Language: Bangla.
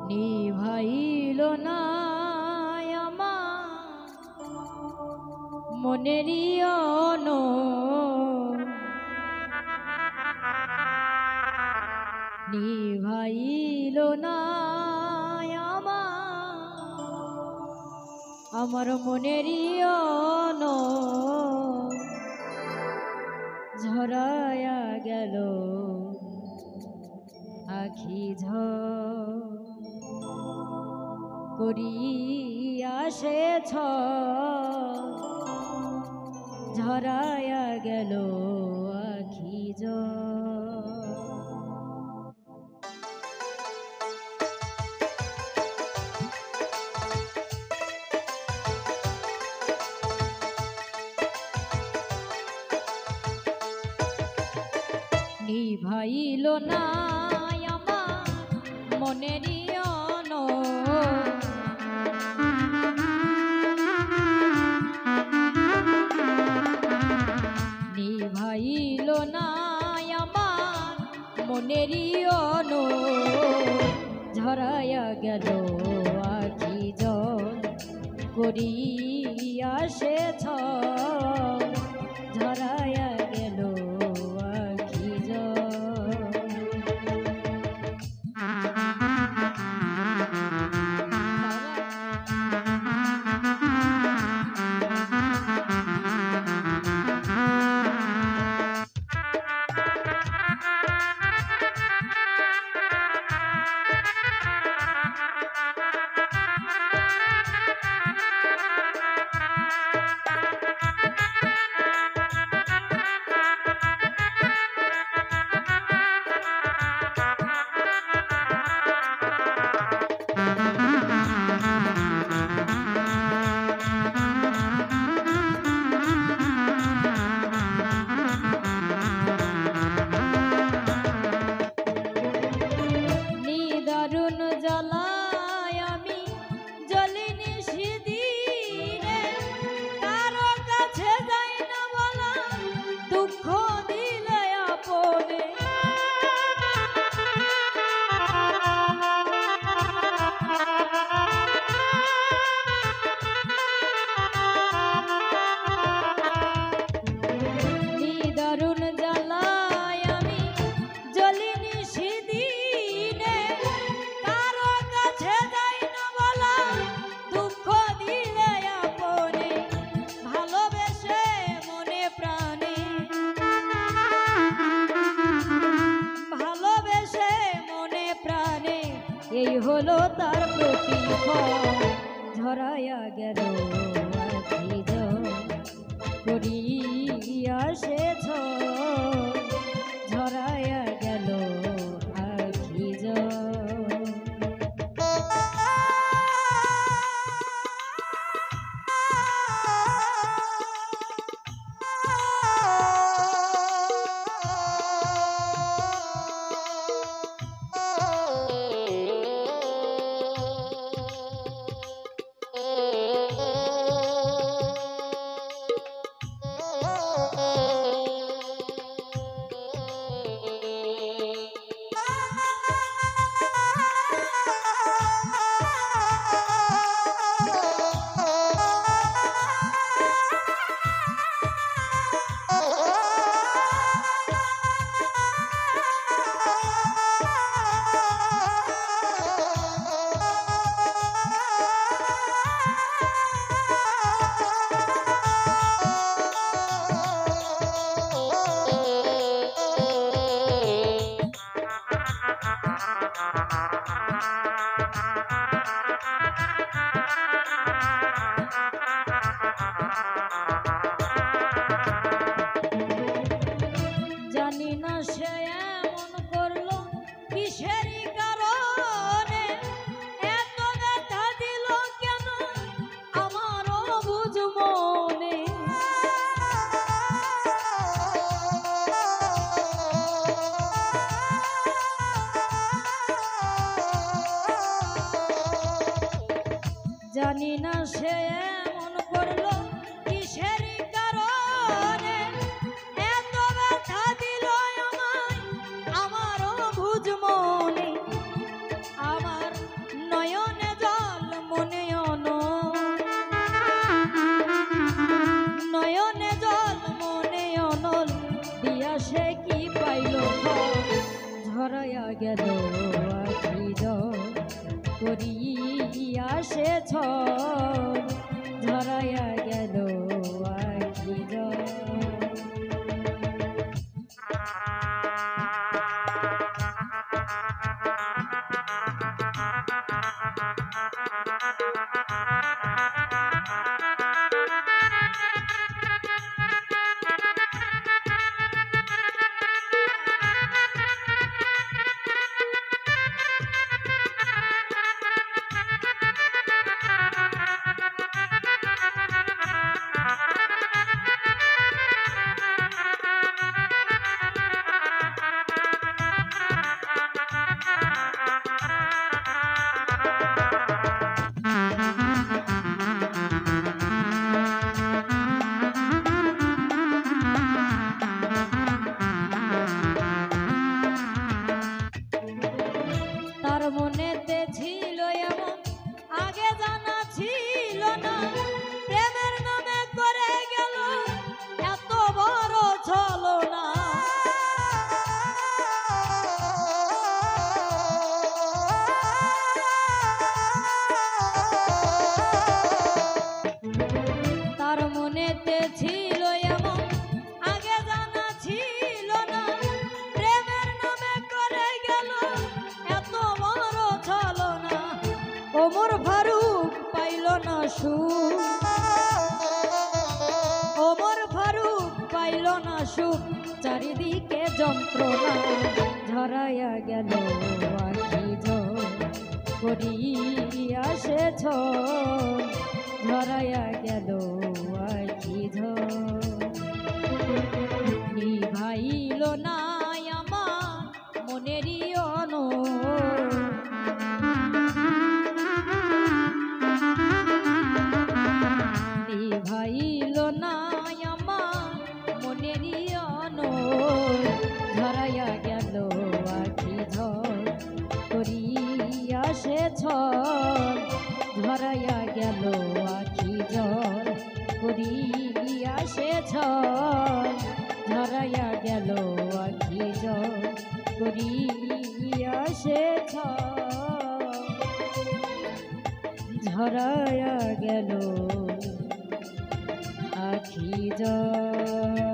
নিভাইল না আমার মনেরই অনো নিভাইল না আমার মনেরই অনো ঝরায়া গেল আখি করিয়া সেছ ঝরায়া গেল আখি নিভাইল না আমার মনেরই অনো নিভাইল না আমার মনেরই অনো ঝরায়া গেল আখি জল করিয়া সেছ ঝরায়া গেল আখি নিদারুণ জ্বালায় আমি জ্বলিনি সেদিনে কারো কাছে যাই না বলা দুঃখ দিলে আপনে নিদারুণ জ্বালায় আমি জ্বলিনি সেদিনে কারো কাছে যাই না বলা দুঃখ দিলে আপনে ভালোবেসে মনে প্রাণে ভালোবেসে মনে প্রাণে এই হলো তার প্রতিফল ঝরায়া গেল আখি করিয়া সেছ ঝরায়া গেল আখি জানি না সে এমন করলো কিসেরই কারণে এত ব্যথা দিল কেন আমারও বুঝ মনে জানি না সে এমন করলো কিসেরই কারণে এত ব্যথা দিল আমায় আমারও বুঝ মনে আমার ঝরাইয়া গেল আখি জল করিয়া সে ঝরাইয়া গেল আখি জল। তার মনেতে ছিল এমন আগে জানা ছিল না, প্রেমের নামে করে গেল এত বড় ছলনা। তার মনেতে ছিল এমন আগে জানা ছিল না, প্রেমের নামে করে গেল এত বড় ছলনা। ওমর ফারুক পাইল না সুখ, ওমর ফারুক পাইল না সুখ, চারিদিকে যন্ত্রণা। ঝরাইয়া গেল আখি জল করিয়া সে ঝরাইয়া গেল আখি জল। নিভাইল না আমার মনেরই অনল, নিভাইল না আমার মনেরই অনল। ঝরাইয়া গেল আখি জল করিয়া সে ঝরাইয়া গেল আখি জল করিয়া সে ঝরাইয়া গেল আখি জল করিয়া সে ঝরাইয়া গেল আখি জল।